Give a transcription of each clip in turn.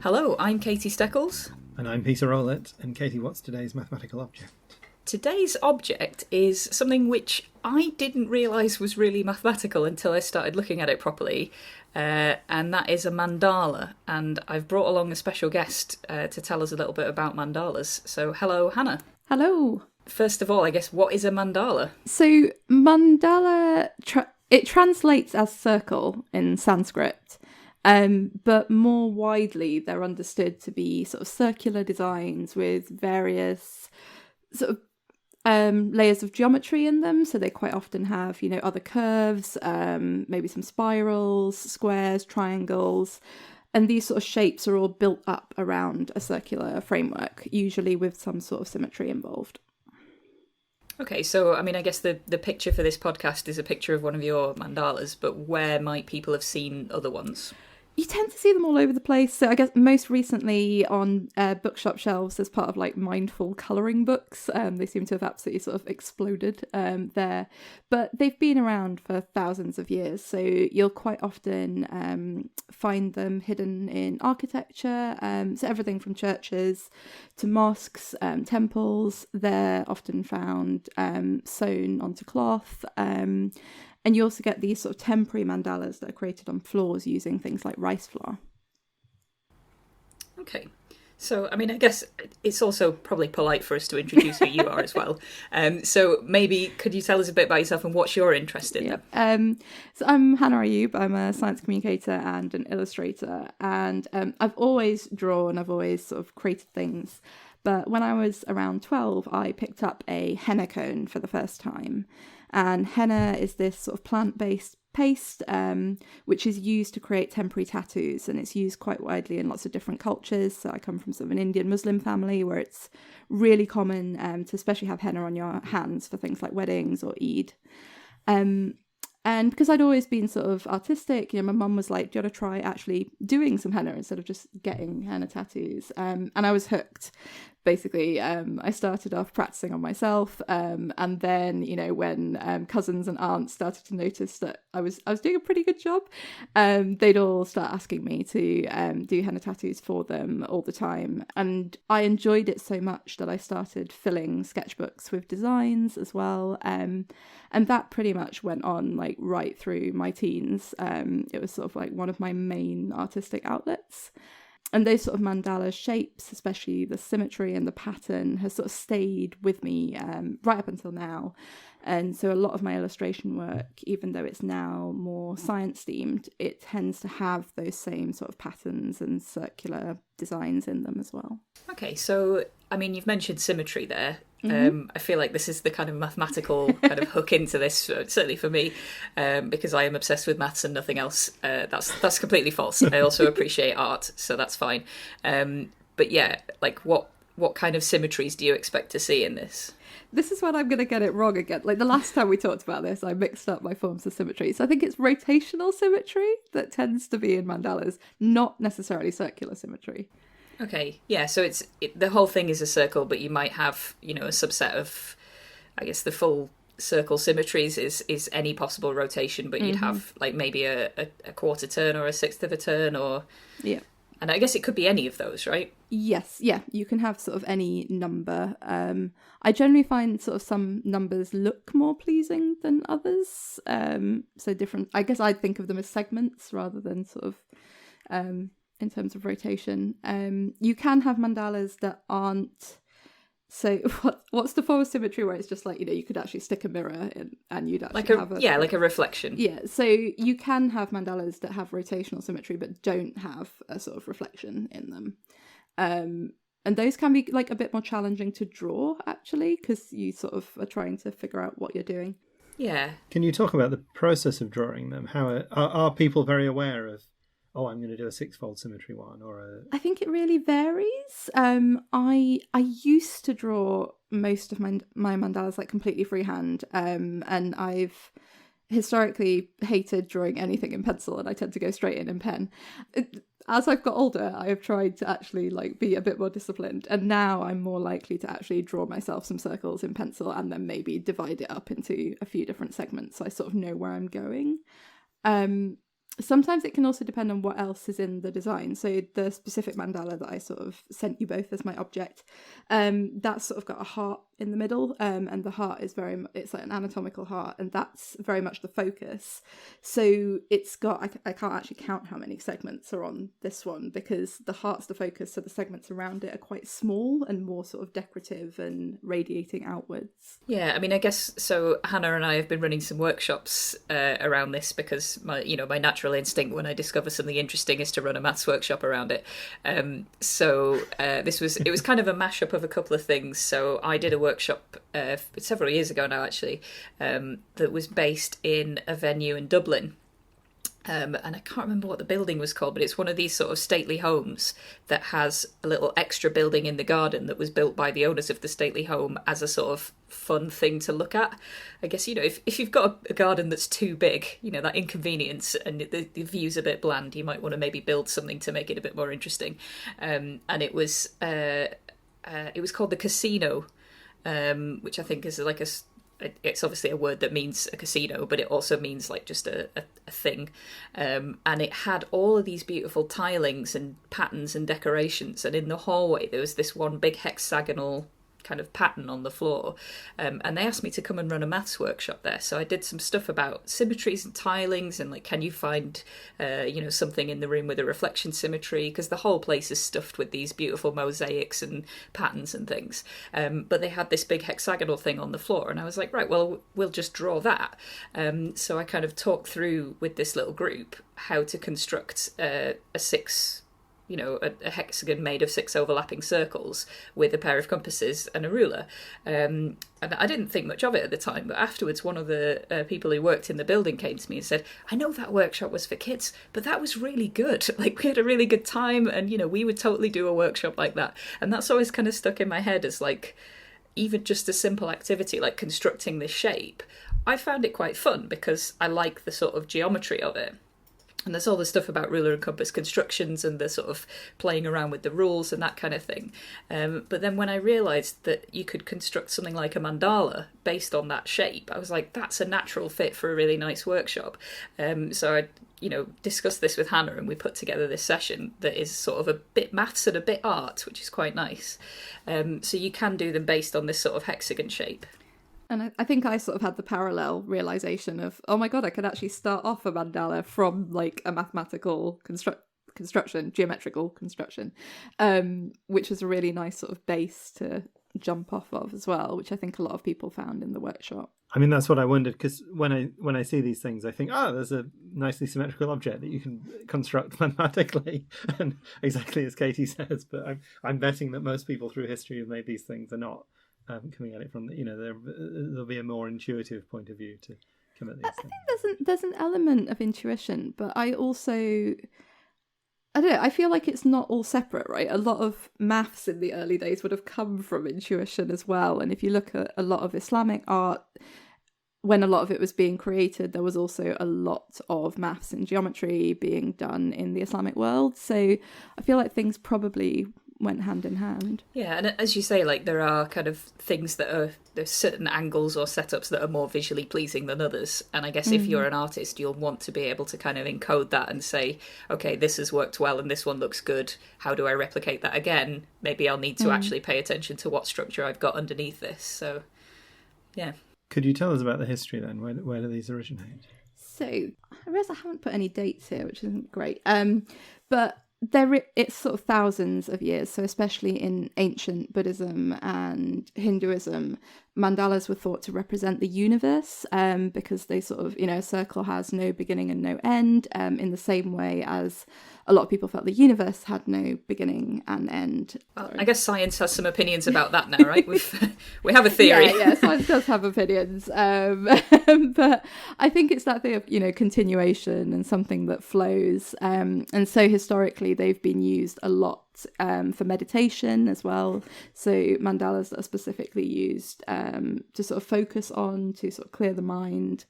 Hello, I'm Katie Steckles. And I'm Peter Rowlett. And Katie, what's today's mathematical object? Today's object is something which I didn't realise was really mathematical until I started looking at it properly, and that is a mandala. And I've brought along a special guest to tell us a little bit about mandalas. So hello, Hannah. Hello. First of all, I guess, what is a mandala? So mandala, it translates as circle in Sanskrit, but more widely they're understood to be sort of circular designs with various sort of layers of geometry in them. So they quite often have, other curves, maybe some spirals, squares, triangles. And these sort of shapes are all built up around a circular framework, usually with some sort of symmetry involved. Okay, so, I mean, I guess the picture for this podcast is a picture of one of your mandalas, but where might people have seen other ones? You tend to see them all over the place. So I guess most recently on bookshop shelves as part of like mindful colouring books. They seem to have absolutely sort of exploded there. But they've been around for thousands of years. So you'll quite often find them hidden in architecture. So everything from churches to mosques, temples. They're often found sewn onto cloth. And you also get these sort of temporary mandalas that are created on floors using things like rice flour. Okay. So, I mean, I guess it's also probably polite for us to introduce who you are as well. So maybe could you tell us a bit about yourself and what's your interest in? Yeah. So I'm Hana Ayoob. I'm a science communicator and an illustrator. And I've always drawn, I've always sort of created things. But when I was around 12, I picked up a henna cone for the first time. And henna is this sort of plant-based paste, which is used to create temporary tattoos, and it's used quite widely in lots of different cultures. So I come from sort of an Indian Muslim family where it's really common to especially have henna on your hands for things like weddings or Eid. And because I'd always been sort of artistic, my mum was like, do you want to try actually doing some henna instead of just getting henna tattoos? And I was hooked. Basically, I started off practicing on myself, and then, when cousins and aunts started to notice that I was doing a pretty good job, they'd all start asking me to do henna tattoos for them all the time. And I enjoyed it so much that I started filling sketchbooks with designs as well. And that pretty much went on like right through my teens. It was sort of like one of my main artistic outlets. And those sort of mandala shapes, especially the symmetry and the pattern, has sort of stayed with me right up until now. And so a lot of my illustration work, even though it's now more science themed, it tends to have those same sort of patterns and circular designs in them as well. Okay, so, I mean, you've mentioned symmetry there. Mm-hmm. I feel like this is the kind of mathematical kind of hook into this, certainly for me, because I am obsessed with maths and nothing else. That's completely false. I also appreciate art, so that's fine. But yeah, like what kind of symmetries do you expect to see in this? This is when I'm going to get it wrong again. Like the last time we talked about this, I mixed up my forms of symmetry. So I think it's rotational symmetry that tends to be in mandalas, not necessarily circular symmetry. Okay, yeah, so the whole thing is a circle, but you might have, a subset of, I guess the full circle symmetries is any possible rotation, but you'd have like maybe a quarter turn or a sixth of a turn or... Yeah. And I guess it could be any of those, right? Yes, yeah, you can have sort of any number. I generally find sort of some numbers look more pleasing than others. So different, I guess I'd think of them as segments rather than sort of in terms of rotation. You can have mandalas that aren't... So what's the form of symmetry where it's just like, you could actually stick a mirror in and you'd actually have a... Yeah, like a reflection. Yeah, so you can have mandalas that have rotational symmetry but don't have a sort of reflection in them. And those can be like a bit more challenging to draw, actually, because you sort of are trying to figure out what you're doing. Yeah. Can you talk about the process of drawing them? How are people very aware of, I'm going to do a six-fold symmetry one or a... I think it really varies. I used to draw most of my mandalas like completely freehand, and I've historically hated drawing anything in pencil, and I tend to go straight in pen. As I've got older, I have tried to actually like be a bit more disciplined, and now I'm more likely to actually draw myself some circles in pencil and then maybe divide it up into a few different segments so I sort of know where I'm going. Sometimes it can also depend on what else is in the design. So the specific mandala that I sort of sent you both as my object, that's sort of got a heart in the middle, and the heart is it's like an anatomical heart, and that's very much the focus. So it's got, I can't actually count how many segments are on this one, because the heart's the focus, so the segments around it are quite small and more sort of decorative and radiating outwards. Yeah, I mean, I guess so. Hannah and I have been running some workshops around this, because my natural instinct when I discover something interesting is to run a maths workshop around it. So it was kind of a mashup of a couple of things. So I did a workshop several years ago now, actually, that was based in a venue in Dublin. And I can't remember what the building was called, but it's one of these sort of stately homes that has a little extra building in the garden that was built by the owners of the stately home as a sort of fun thing to look at. I guess, if you've got a garden that's too big, that inconvenience, and the view's a bit bland, you might want to maybe build something to make it a bit more interesting. And it was called the Casino, which I think is like it's obviously a word that means a casino, but it also means like just a thing. And it had all of these beautiful tilings and patterns and decorations. And in the hallway, there was this one big hexagonal kind of pattern on the floor. And they asked me to come and run a maths workshop there. So I did some stuff about symmetries and tilings, and like, can you find, something in the room with a reflection symmetry? Because the whole place is stuffed with these beautiful mosaics and patterns and things. But they had this big hexagonal thing on the floor, and I was like, right, well, we'll just draw that. So I kind of talked through with this little group how to construct a hexagon made of 6 overlapping circles with a pair of compasses and a ruler. And I didn't think much of it at the time, but afterwards one of the people who worked in the building came to me and said, I know that workshop was for kids, but that was really good. Like, we had a really good time, and, we would totally do a workshop like that. And that's always kind of stuck in my head as like, even just a simple activity like constructing this shape. I found it quite fun because I like the sort of geometry of it. And there's all the stuff about ruler and compass constructions and the sort of playing around with the rules and that kind of thing. But then when I realised that you could construct something like a mandala based on that shape, I was like, that's a natural fit for a really nice workshop. So I discussed this with Hannah, and we put together this session that is sort of a bit maths and a bit art, which is quite nice. So you can do them based on this sort of hexagon shape. And I think I sort of had the parallel realization of, oh my God, I could actually start off a mandala from like a mathematical construction, geometrical construction, which was a really nice sort of base to jump off of as well, which I think a lot of people found in the workshop. I mean, that's what I wondered, because when I see these things, I think, there's a nicely symmetrical object that you can construct mathematically, and exactly as Katie says. But I'm betting that most people through history who've made these things are not coming at it from there'll be a more intuitive point of view to come at these things. I think there's an element of intuition, but I don't know, I feel like it's not all separate, right? A lot of maths in the early days would have come from intuition as well. And if you look at a lot of Islamic art, when a lot of it was being created, there was also a lot of maths and geometry being done in the Islamic world. So I feel like things probably went hand in hand. Yeah, and as you say, like, there are kind of things there's certain angles or setups that are more visually pleasing than others. And I guess if you're an artist, you'll want to be able to kind of encode that and say, okay, this has worked well and this one looks good. How do I replicate that again? Maybe I'll need to actually pay attention to what structure I've got underneath this. So, yeah. Could you tell us about the history then? Where do these originate? So, I realise I haven't put any dates here, which isn't great. But it's sort of thousands of years. So especially in ancient Buddhism and Hinduism, mandalas were thought to represent the universe, because they sort of, a circle has no beginning and no end, in the same way as a lot of people felt the universe had no beginning and end. Well, I guess science has some opinions about that now, right? We have a theory. Yeah, science does have opinions. But I think it's that thing of, continuation and something that flows. And so historically, they've been used a lot for meditation as well. So mandalas that are specifically used to sort of focus on, to sort of clear the mind.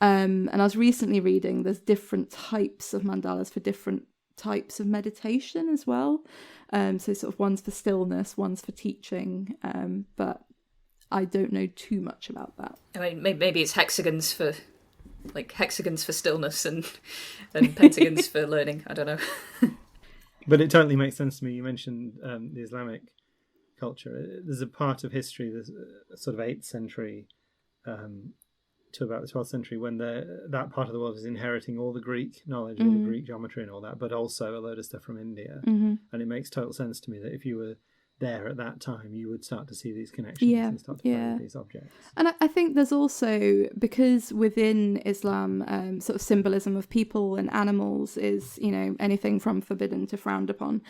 And I was recently reading there's different types of mandalas for different types of meditation as well. So sort of one's for stillness, one's for teaching. But I don't know too much about that. I mean, maybe it's hexagons for like hexagons for stillness and pentagons for learning. I don't know. But it totally makes sense to me. You mentioned the Islamic culture. There's a part of history, there's a sort of 8th century to about the 12th century, when that part of the world is inheriting all the Greek knowledge, all the Greek geometry and all that, but also a load of stuff from India. And it makes total sense to me that if you were there at that time, you would start to see these connections and start to play with these objects. And I think there's also, because within Islam, sort of symbolism of people and animals is, anything from forbidden to frowned upon.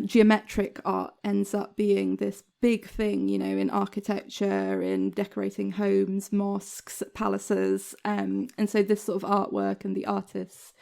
Geometric art ends up being this big thing, in architecture, in decorating homes, mosques, palaces. And so this sort of artwork and the artists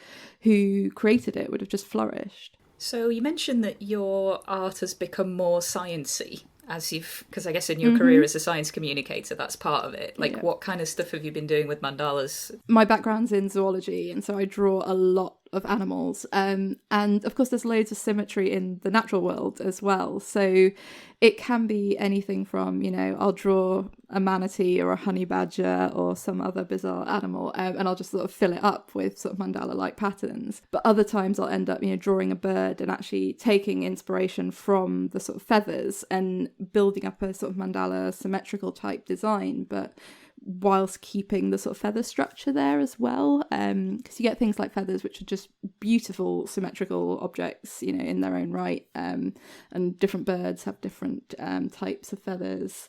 who created it would have just flourished. So you mentioned that your art has become more sciencey because I guess in your career as a science communicator, that's part of it. Like, what kind of stuff have you been doing with mandalas? My background's in zoology, and so I draw a lot of animals. And of course, there's loads of symmetry in the natural world as well. So it can be anything from, I'll draw a manatee or a honey badger or some other bizarre animal, and I'll just sort of fill it up with sort of mandala-like patterns. But other times I'll end up, drawing a bird and actually taking inspiration from the sort of feathers and building up a sort of mandala symmetrical type design, but whilst keeping the sort of feather structure there as well, because you get things like feathers which are just beautiful symmetrical objects, in their own right, and different birds have different types of feathers.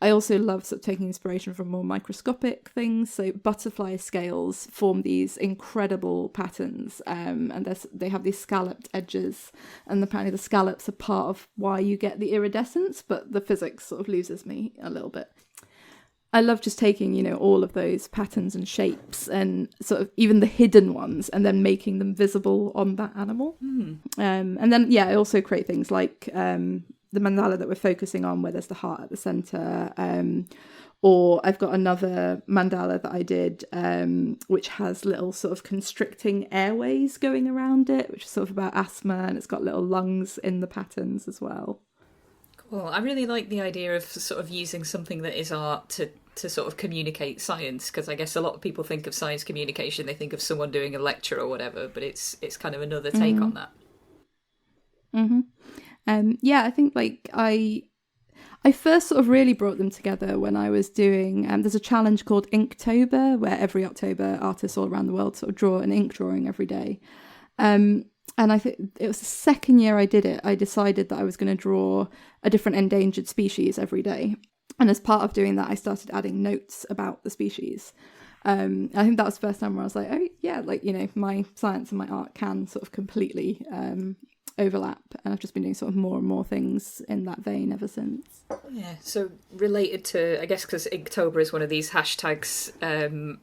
I also love sort of taking inspiration from more microscopic things. So butterfly scales form these incredible patterns, and they have these scalloped edges, and apparently the scallops are part of why you get the iridescence, but the physics sort of loses me a little bit. I love just taking, all of those patterns and shapes and sort of even the hidden ones and then making them visible on that animal. And then, I also create things like the mandala that we're focusing on, where there's the heart at the centre. Or I've got another mandala that I did, which has little sort of constricting airways going around it, which is sort of about asthma, and it's got little lungs in the patterns as well. Cool. I really like the idea of sort of using something that is art to sort of communicate science, because I guess a lot of people think of science communication, they think of someone doing a lecture or whatever, but it's kind of another take on that. I think like I first sort of really brought them together when I was doing, there's a challenge called Inktober, where every October artists all around the world sort of draw an ink drawing every day. And I think it was the second year I did it, I decided that I was going to draw a different endangered species every day. And as part of doing that, I started adding notes about the species. I think that was the first time where I was like, oh yeah, like, my science and my art can sort of completely overlap. And I've just been doing sort of more and more things in that vein ever since. Yeah, so related to, I guess, because Inktober is one of these hashtags,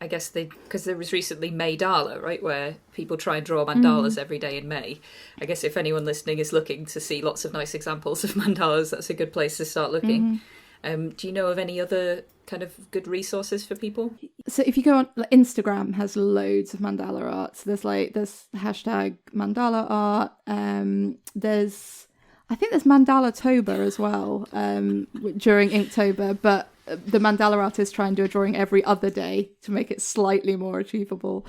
I guess because there was recently Mandala, right, where people try and draw mandalas every day in May. I guess if anyone listening is looking to see lots of nice examples of mandalas, that's a good place to start looking. Do you know of any other kind of good resources for people? So if you go on, Instagram has loads of mandala art. So there's hashtag mandala art. I think there's Mandala-tober as well during Inktober, but the mandala artists try and do a drawing every other day to make it slightly more achievable.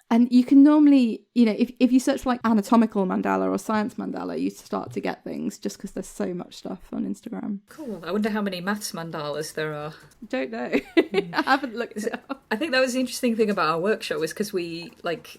And you can normally, if you search for like anatomical mandala or science mandala, you start to get things just because there's so much stuff on Instagram. Cool. I wonder how many maths mandalas there are. Don't know. I haven't looked it up. I think that was the interesting thing about our workshop, was because we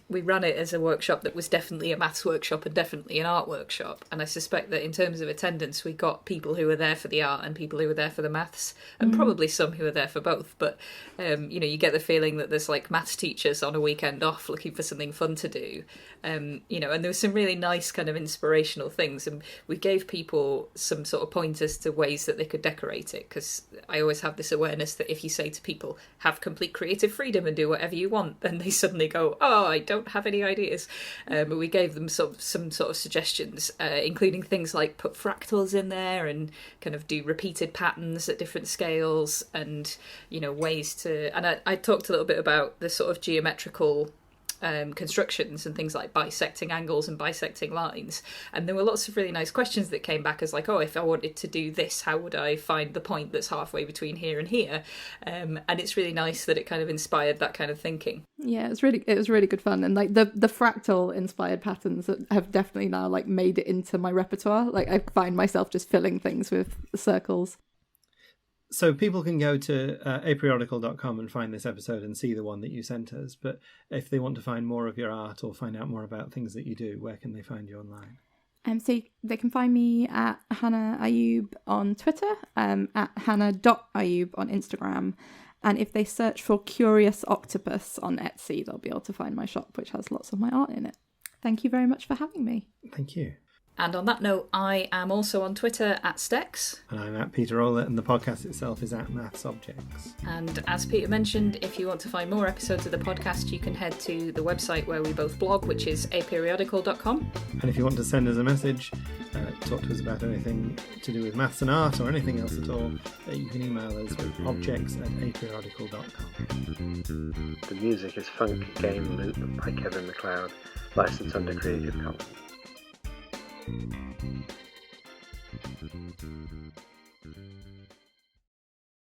ran it as a workshop that was definitely a maths workshop and definitely an art workshop. And I suspect that in terms of attendance, we got people who were there for the art and people who were there for the maths, and probably some who were there for both. But, you get the feeling that there's like maths teachers on a weekend off looking for something fun to do, and there were some really nice kind of inspirational things, and we gave people some sort of pointers to ways that they could decorate it, because I always have this awareness that if you say to people, have complete creative freedom and do whatever you want, then they suddenly go, oh, I don't have any ideas. But we gave them some sort of suggestions, including things like put fractals in there and kind of do repeated patterns at different scales, and ways to, and I talked a little bit about the sort of geometrical constructions and things like bisecting angles and bisecting lines. And there were lots of really nice questions that came back as like, oh, if I wanted to do this, how would I find the point that's halfway between here and here? And it's really nice that it kind of inspired that kind of thinking. Yeah, it was really good fun, and like the fractal inspired patterns have definitely now like made it into my repertoire. Like I find myself just filling things with circles. So people can go to aperiodical.com and find this episode and see the one that you sent us. But if they want to find more of your art or find out more about things that you do, where can they find you online? So they can find me at Hana Ayoob on Twitter, at hana.ayoob on Instagram. And if they search for Curious Octopus on Etsy, they'll be able to find my shop, which has lots of my art in it. Thank you very much for having me. Thank you. And on that note, I am also on Twitter at Steckles. And I'm at Peter Rowlett, and the podcast itself is at Maths Objects. And as Peter mentioned, if you want to find more episodes of the podcast, you can head to the website where we both blog, which is aperiodical.com. And if you want to send us a message, talk to us about anything to do with maths and art or anything else at all, you can email us at objects@aperiodical.com. The music is Funk Game Loop by Kevin MacLeod, licensed under Creative Commons.